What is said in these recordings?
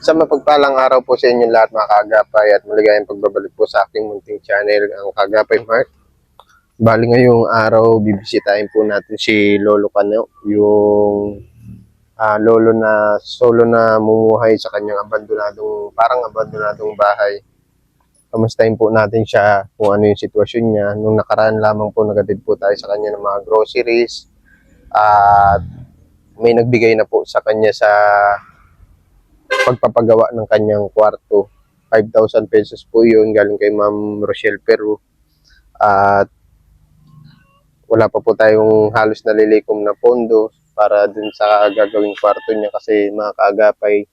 Sa mapagpalang araw po sa inyo lahat mga kaagapay at maligayang pagbabalik po sa aking munting channel, ang Kaagapay Mark. Bali ngayong araw, bibisitahin po natin si Lolo Kano, yung lolo na solo na mumuhay sa kanyang parang abandonadong bahay. Kamustahin po natin siya kung ano yung sitwasyon niya. Nung nakaraan lamang po nagatid po tayo sa kanya ng mga groceries at may nagbigay na po sa kanya sa pagpapagawa ng kanyang kwarto. 5,000 pesos po yun galing kay Ma'am Rochelle Peru. At wala pa po tayong halos nalilikom na pondo para dun sa gagawing kwarto niya kasi mga kaagapay,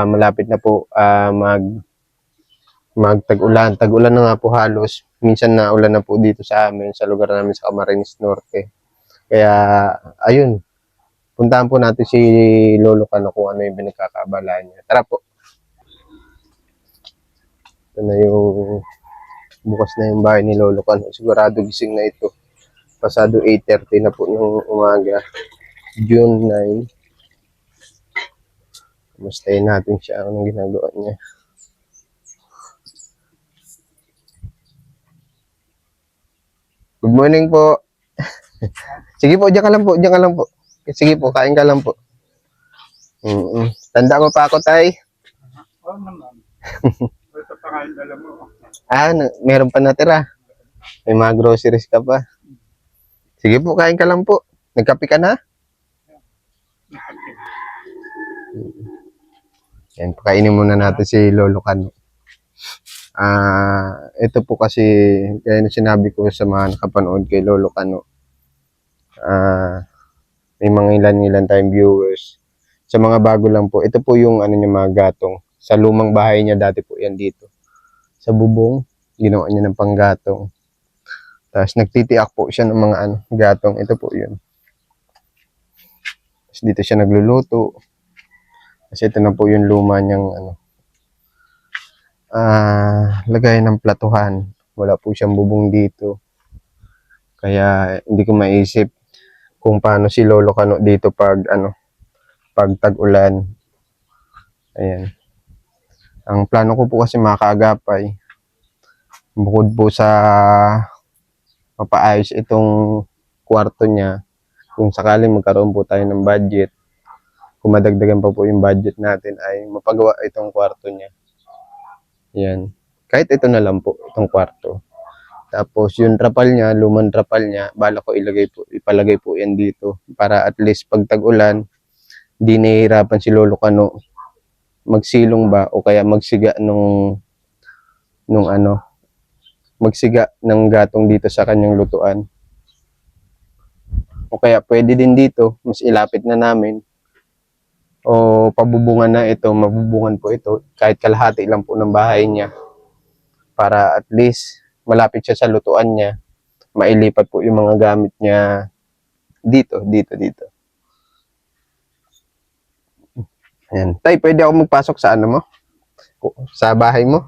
malapit na po magtag-ulan. Tag-ulan na nga po halos. Minsan na ulan na po dito sa amin, sa lugar namin sa Camarines Norte. Kaya, ayun. Puntahan po natin si Lolo Kano kung ano yung pinagkakaabalahan niya. Tara po. Ito na yung bukas na yung bahay ni Lolo Kano. Sigurado gising na ito. Pasado 8:30 na po ng umaga. June 9. Kumustahin natin siya. Anong ginagawa niya. Good morning po. Sige po, diyan ka lang po. Diyan ka lang po. Sige po, kain ka lang po. Tanda mo pa ako, tay? Oo naman. Ito pa nga yung dala mo. Meron pa natira. May mga groceries ka pa. Sige po, kain ka lang po. Nagkape ka na? Yan, pakainin muna natin si Lolo Kano. Ito po kasi, kaya na sinabi ko sa mga nakapanood kay Lolo Kano, may mga ilan tayong viewers. Sa mga bago lang po, ito po yung ano niya, mga gatong. Sa lumang bahay niya, dati po yan dito. Sa bubong, ginawa niya ng panggatong. Tapos nagtitiak po siya ng mga gatong. Ito po yun. Tapos dito siya nagluluto. Kasi ito na po yung luma niyang lagay ng platuhan. Wala po siyang bubong dito. Kaya hindi ko maisip kung paano si Lolo Kano dito pag tag-ulan. Ayan. Ang plano ko po kasi mga kaagapay, bukod po sa mapaayos itong kwarto niya, kung sakaling magkaroon po tayo ng budget, kung madagdagan pa po yung budget natin, ay mapagawa itong kwarto niya. Yan. Kahit ito na lang po, itong kwarto. Tapos yung trapal niya, lumang trapal niya, bala ko ipalagay po yan dito. Para at least pag tag-ulan, di nahihirapan si Lolo Kano magsilong ba o kaya magsiga magsiga ng gatong dito sa kanyang lutuan. O kaya pwede din dito, mas ilapit na namin. O pabubungan na ito, mabubungan po ito, kahit kalahati lang po ng bahay niya. Para at least malapit siya sa lutuan niya, mailipat po yung mga gamit niya dito. Ayan. Tay, pwede ako magpasok sa mo? Sa bahay mo?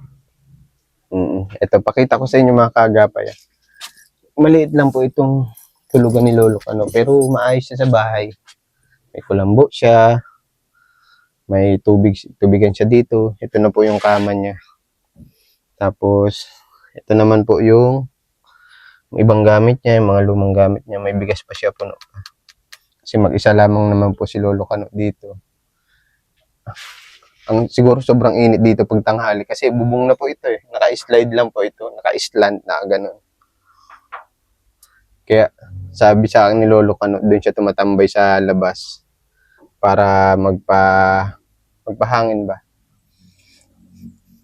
Ito, pakita ko sa inyo mga kaagapay. Maliit lang po itong tulugan ni Lolo Kano, pero maayos siya sa bahay. May kulambo siya, may tubigan siya dito. Ito na po yung kama niya. Tapos, ito naman po yung ibang gamit niya, yung mga lumang gamit niya. May bigas pa siya puno. Kasi mag-isa lamang naman po si Lolo Kano dito. Siguro sobrang init dito pag tanghali kasi bubong na po ito eh. Naka-slide lang po ito, naka-slant na gano'n. Kaya sabi sa akin ni Lolo Kano, doon siya tumatambay sa labas para magpahangin ba.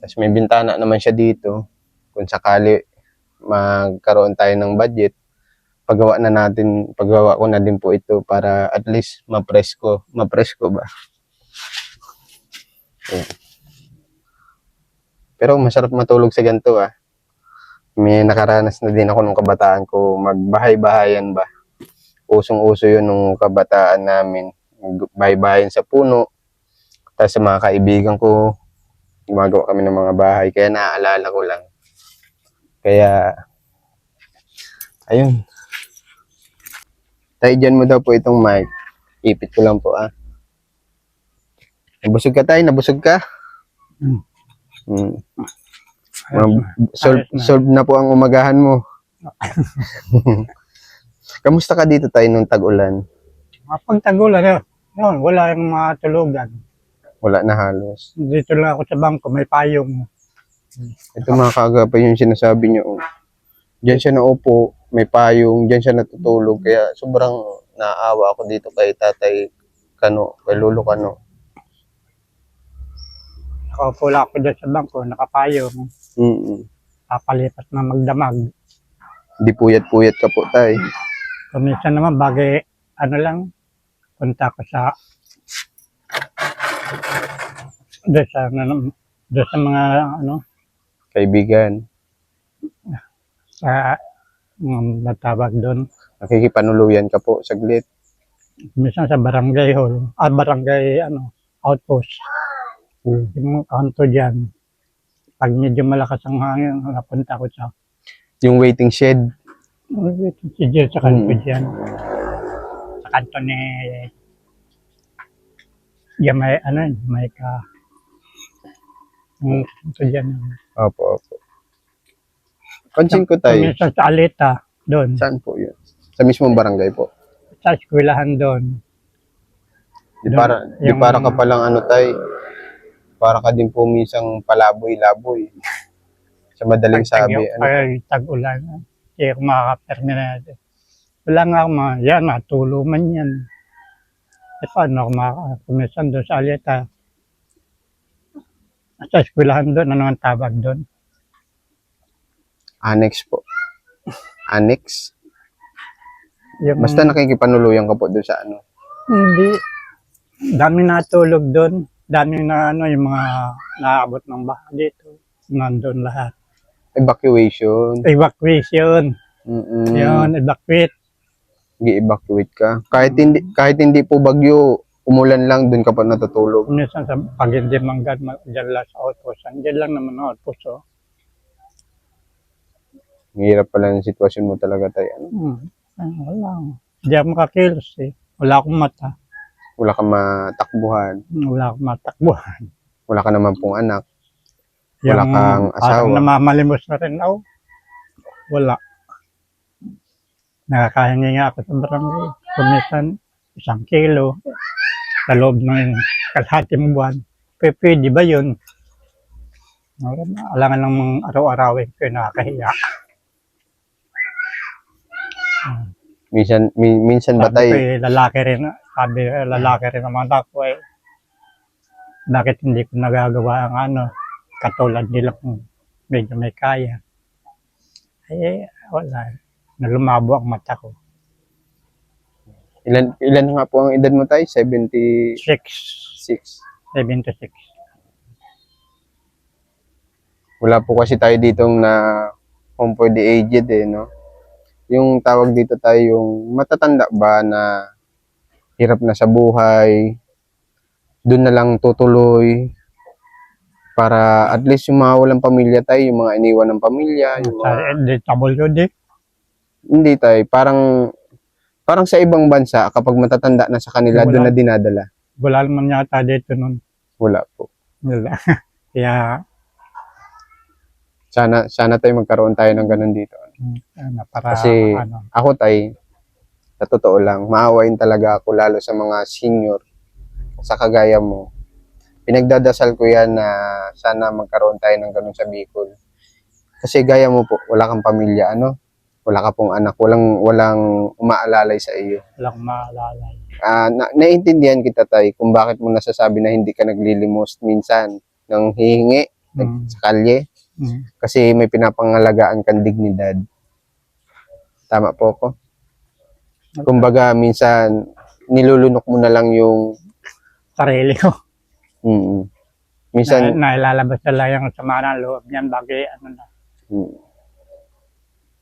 Tapos may bintana naman siya dito. Kung sakali magkaroon tayo ng budget, paggawa ko na din po ito para at least mapresko ba. Ayan. Pero masarap matulog sa ganito May nakaranas na din ako nung kabataan ko, magbahay-bahayan ba. Usong-uso yun nung kabataan namin. Bahay-bahayan sa puno. Tapos sa mga kaibigan ko, gumagawa kami ng mga bahay. Kaya naaalala ko lang. Kaya, ayun. Tayo dyan mo daw po itong mic. Ipit ko lang po Nabusog ka tayo? Nabusog ka? Hmm. Mm. Ayos na. Solve, Ayos na. solve na po ang umagahan mo. Kamusta ka dito tayo nung tag-ulan? Pag tagulan, yun, wala yung mga tulugan. Wala na halos. Dito lang ako sa bangko, may payong. Ito mga kaagapay yung sinasabi niyo. Oh. Diyan siya naupo, may payong, diyan siya natutulog. Kaya sobrang naawa ako dito kay Tatay Kano, kay Lolo Kano. Nakaupo lang ako dyan sa bangko, nakapayong. Mm. Papalipat na magdamag. Di puyat-puyat ka po, tay. Kuminsan naman, bagay, ano lang, punta ko sa, doon sa mga, ano, Kaibigan. sa, natawag doon. Nakikipanuluyan ka po, saglit. Minsan sa barangay hall, barangay, ano, outpost. Yung kanto dyan. Pag medyo malakas ang hangin, napunta ko sa, Yung waiting shed. si Jill sa kanto dyan. Sa kanto ni, yan may, ano, may ka, yung kanto dyan. Opo, opo. Pansin ko, tay. Minsan sa Alita, doon. Saan po yun? Sa mismong barangay po. Sa eskwelahan doon. Di para ka palang ano, tay. Para ka din po minsang palaboy-laboy. Sa madaling sabi. Ano po? Pag tag-ulan, hindi ako makakapermi na natin. Wala nga ako yan, natulo man yan. E paano ako makakakumisan doon sa Alita? Sa eskwelahan doon, ano ang tawag doon? Annex po. Annex. Yung, Basta nakikipanuluyan ka po doon sa ano. hindi. Dami natulog doon. Dami na ano, yung mga naabot ng baha dito. Nandun lahat. Evacuation. Evacuation. Yun, evacuate. Gi-evacuate ka. Kahit hindi po bagyo, umulan lang, doon ka pa natutulog. Minsan sa pag hindi manggat, dyan lang sa outpost. Dyan lang naman ang outpost. Oh. Mahirap pala yung sitwasyon mo talaga, tay. Ano? Wala. Hindi ako makakilos eh. Wala akong mata. Wala kang matakbuhan. Wala akong matakbuhan. Wala ka naman pong anak. Wala kang asawa. Parang namamalimos na rin ako. Wala. Nakakahingi nga ako sa barangay. Kumisan, 1 kilo. Sa loob ng kalahating buwan. Pwede ba yun? Alangan lang mga araw-arawin ko nakakahiya. Minsan ba, Sabi tay? ko lalaki rin naman ako eh. Bakit hindi ko nagagawa ang ano, katulad nila kung medyo may kaya. Eh, wala. Nalumabo ang mata ko. Ilan nga po ang edad mo, tay? 76. 76. Wala po kasi tayo ditong na home for the aged eh, no? Yung tawag dito tayo, yung matatanda ba na hirap na sa buhay, doon na lang tutuloy para at least yung mga walang pamilya tayo, yung mga iniwan ng pamilya, yung Sa mga, WD, hindi tayo, parang sa ibang bansa, kapag matatanda na sa kanila, Wala. doon na dinadala. wala naman yata dito nun. Wala po. Wala. Kaya, Sana tayo magkaroon tayo ng ganun dito. para Kasi ano, ako tay, sa totoo lang, maawain talaga ako lalo sa mga senior sa kagaya mo. Pinagdadasal ko yan na sana magkaroon tayo ng ganun sa Bicol. Kasi gaya mo po, wala kang pamilya, ano? Wala ka pong anak, walang umaalalay sa iyo. walang maalala. Naiintindihan kita tay kung bakit mo nasasabi na hindi ka naglilimos minsan ng hihingi sa kalye. Kasi may pinapangalagaan kang dignidad. Tama po ako. Kumbaga, minsan, nilulunok mo na lang yung... Sarili ko. Minsan... Nailalabas na lang yung sama ng loob niyan bagay ano na.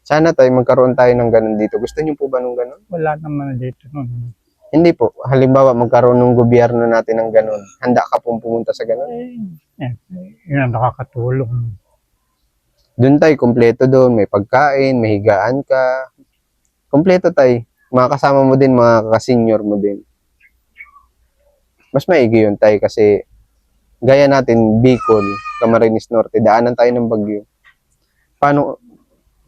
Sana tayo magkaroon tayo ng ganun dito. Gusto niyo po ba ng ganun? Wala naman dito nun. Hindi po. Halimbawa, magkaroon ng gobyerno natin ng ganun. Handa ka pong pumunta sa ganun? Yun ang nakakatulong. Doon tayo, kompleto doon. May pagkain, may higaan ka. Kompleto tayo. Mga kasama mo din, mga kasenyor mo din. Mas maigi yun tayo kasi gaya natin, Bicol, Camarines Norte, daanan tayo ng bagyo. Paano,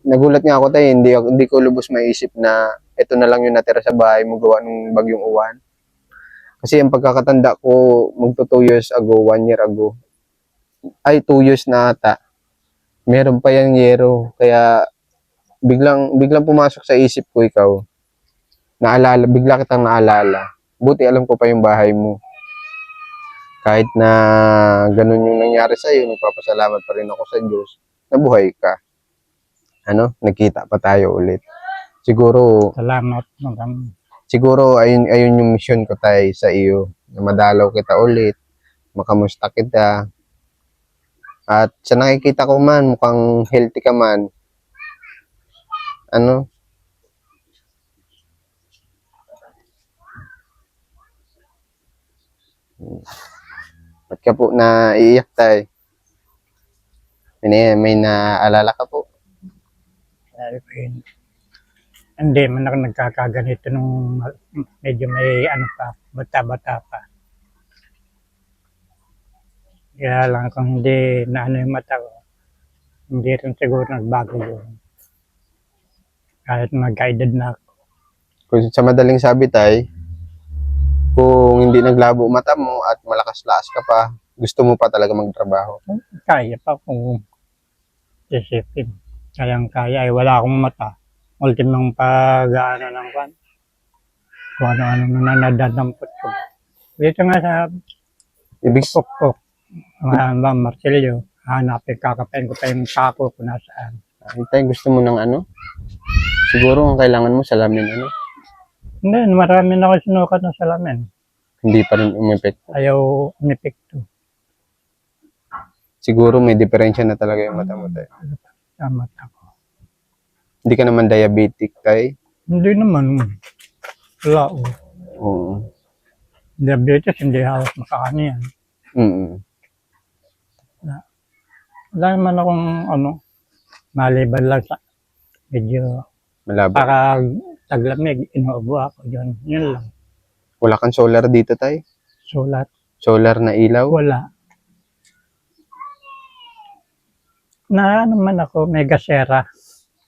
nagulat nga ako tayo, hindi ko lubos maisip na ito na lang yung natira sa bahay mo gawa ng bagyong uwan. Kasi ang pagkakatanda ko, magto 2 years ago, 1 year ago, ay 2 years na ata, meron pa yung yero. Kaya biglang pumasok sa isip ko ikaw. Bigla kitang naalala. Buti alam ko pa yung bahay mo. Kahit na ganun yung nangyari sa iyo, nagpapasalamat pa rin ako sa Diyos na buhay ka. Nagkita pa tayo ulit. Siguro Salamat. Maraming ayun yung mission ko tayo sa iyo. Na madalaw kita ulit, makamusta kita. At sa nakikita ko man, mukhang healthy ka man. Ba't ka po naiiyak tayo? May naalala ka po? sabi ko yun. Hindi man ako nagkakaganito nung medyo may ano pa, bata-bata pa. Kaya lang kung hindi na ano yung mata ko, hindi rin siguro nagbago yun. Kahit magka-edad na ako. Kung sa madaling sabi tayo, kung hindi naglabo mata mo at malakas-lakas ka pa, gusto mo pa talaga magtrabaho. Kaya pa kung isipin. Kayang-kaya ay wala akong mata. Ultimong pag-ano ng kan. Kung ano-ano na nadadampot ko. Dito nga sa Ibig Pukpok, mga Marcelio, hanapin, kakapain ko pa yung kako kung nasaan. tayo gusto mo ng siguro ang kailangan mo salamin Hindi, marami na ako sinukat ng salamin. hindi pa rin umepekto. Ayaw umipekto. Siguro may diferensya na talaga yung mata mo tayo. Sa mata ko. Hindi ka naman diabetic tayo. Hindi naman. Wala o. Oo. Diabetes, hindi halos makakano yan. Wala naman akong maliban lang sa medyo Malabo. para taglamig, inuubo ako yun. Yun lang. Wala kang solar dito tayo. Sulat. Solar na ilaw. Wala. Na naman ako, may gasera.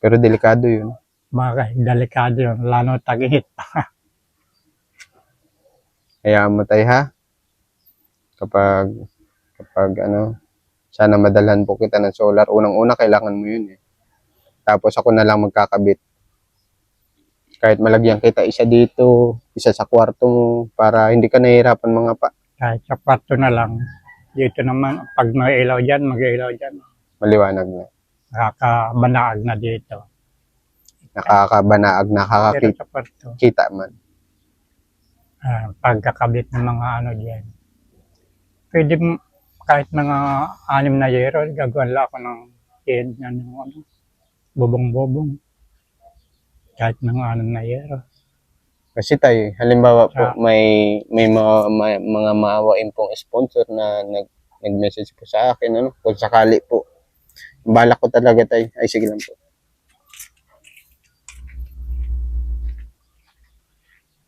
Pero delikado yun. Baka delikado yun. Lalo tag-init. Hayaan mo tayo ha. Kapag sana madalhan po kita ng solar. Unang-una kailangan mo yun eh. Tapos ako na lang magkakabit. Kahit malagyan kita isa dito, isa sa kwarto mo, para hindi ka nahihirapan mga pa. Kahit sa kwarto na lang. Dito naman, pag mag-ilaw dyan, mag-ilaw dyan. Maliwanag na. Nakakabanaag na dito. Nakakabanaag, Pero nakakakita sa kwarto, man. pagkakabit ng mga dyan. Pwede kahit mga 6 na yero, gagawin lang ako ng bubong-bubong. Kahit mga 6 na yero. Kasi tayo, halimbawa po, Ah. may mga maawain pong sponsor na nag-message po sa akin, kung sakali po. Balak ko talaga tayo. Ay, sige lang po.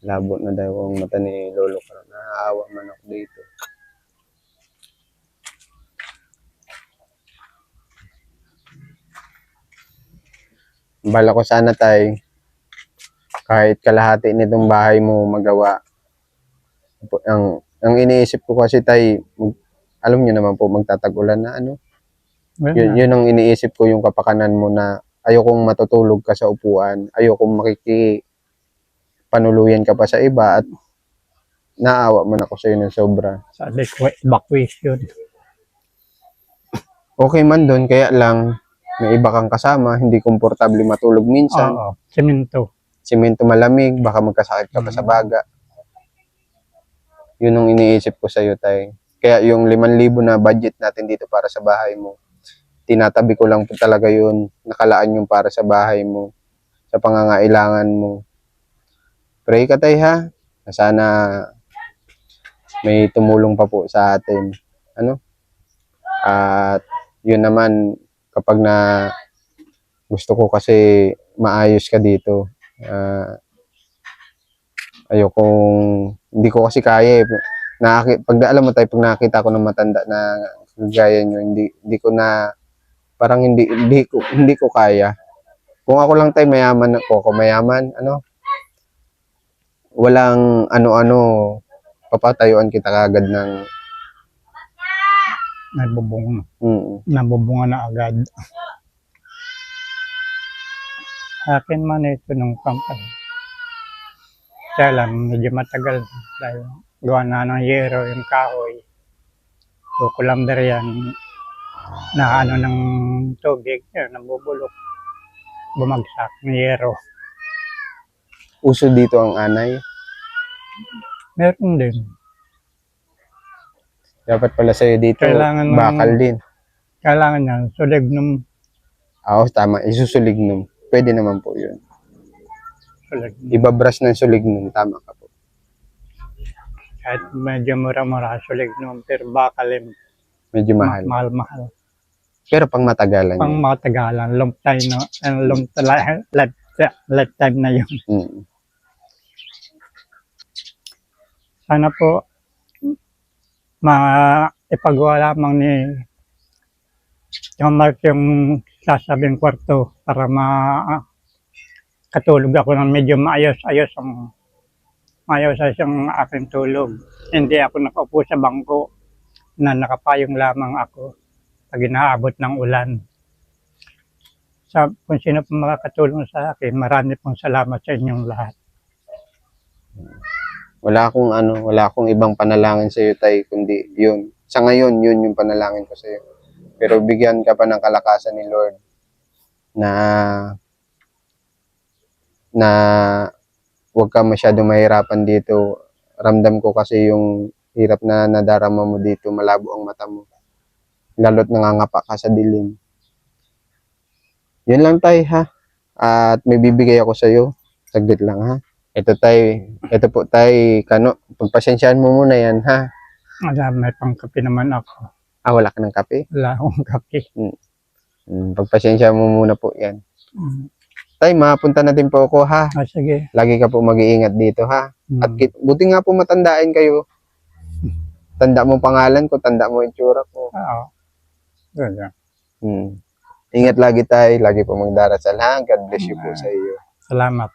Labo na daw ang mata ni Lolo ko. Naaawa man ako dito. Balak ko sana tayo, kahit kalahati nitong bahay mo magawa. Ang iniisip ko kasi tayo, alam niyo naman po, magtatagulan na Well, yun ang iniisip ko, yung kapakanan mo na ayokong matutulog ka sa upuan, ayokong panuluyan ka pa sa iba at naawa man ako sa iyo ng sobra. sa evacuation. Okay man doon, kaya lang may iba kang kasama, hindi komportable matulog minsan. Oo, semento. Simento malamig, baka magkasakit ka pa sa baga. Yun ang iniisip ko sa iyo, tay. Kaya yung 5,000 na budget natin dito para sa bahay mo, tinatabi ko lang po talaga yun, nakalaan yung para sa bahay mo, sa pangangailangan mo. Pray ka tay ha, na sana may tumulong pa po sa atin. At yun naman, kapag gusto ko kasi maayos ka dito. Hindi ko kasi kaya eh. Alam mo tayo, pag nakita ko ng matanda na gaya nyo, hindi ko na, parang hindi ko kaya. Kung ako lang tayo mayaman ako, kung mayaman, walang ano-ano, papatayuan kita kagad ng, nabubunga na agad. Akin man ito nung company. Kaya lang, medyo matagal dahil gawa na ng yero yung kahoy. Kukulamber yan na ano ng tubig, yun, nabubulok. Bumagsak ng yero. uso dito ang anay. Meron din. Dapat pala sa'yo dito, Kailangan bakal din. Kailangan yan, sulig nung Oo, tama, isusulignum. Pwede naman po yun. sulig. Ibabrush ng sulignum, tama ka po. Kahit medyo mura-mura, sulig nung pero bakalim. Medyo mahal. Mahal-mahal. Pero pang matagalan Pang yun. matagalan, long time no, and lifetime na yun. Mm. Sana po ipagawa lamang ni yung Mark yung sasabing kwarto para katulog ako ng medyo maayos-ayos ang aking tulog. Hindi ako nakaupo sa bangko na nakapayong lamang ako pag inaabot ng ulan. Kung sino po makakatulong sa akin, marami pong salamat sa inyong lahat. Wala akong ibang panalangin sa iyo, tay, kundi yun. Sa ngayon, yun yung panalangin ko sa iyo. Pero bigyan ka pa ng kalakasan ni Lord na huwag ka masyadong mahirapan dito. Ramdam ko kasi yung hirap na nadarama mo dito, malabo ang mata mo. Lalo't nangangapa ka sa dilim. Yun lang, tay, ha? At may bibigay ako sa iyo. Saglit lang, ha? Ito po tay, pagpasensyaan mo muna yan, ha? May pangkape naman ako. Wala ka ng kape? Wala akong kape. Pagpasensya mo muna po yan. Tay, mapunta na din po ako, ha? Sige. Lagi ka po mag-iingat dito, ha? At buti nga po matandaan kayo. Tanda mo pangalan ko, tanda mo itsura ko. Oo. Ganyan. Ingat lagi tayo, lagi po magdarasal, ha? God bless you po sa iyo. Salamat.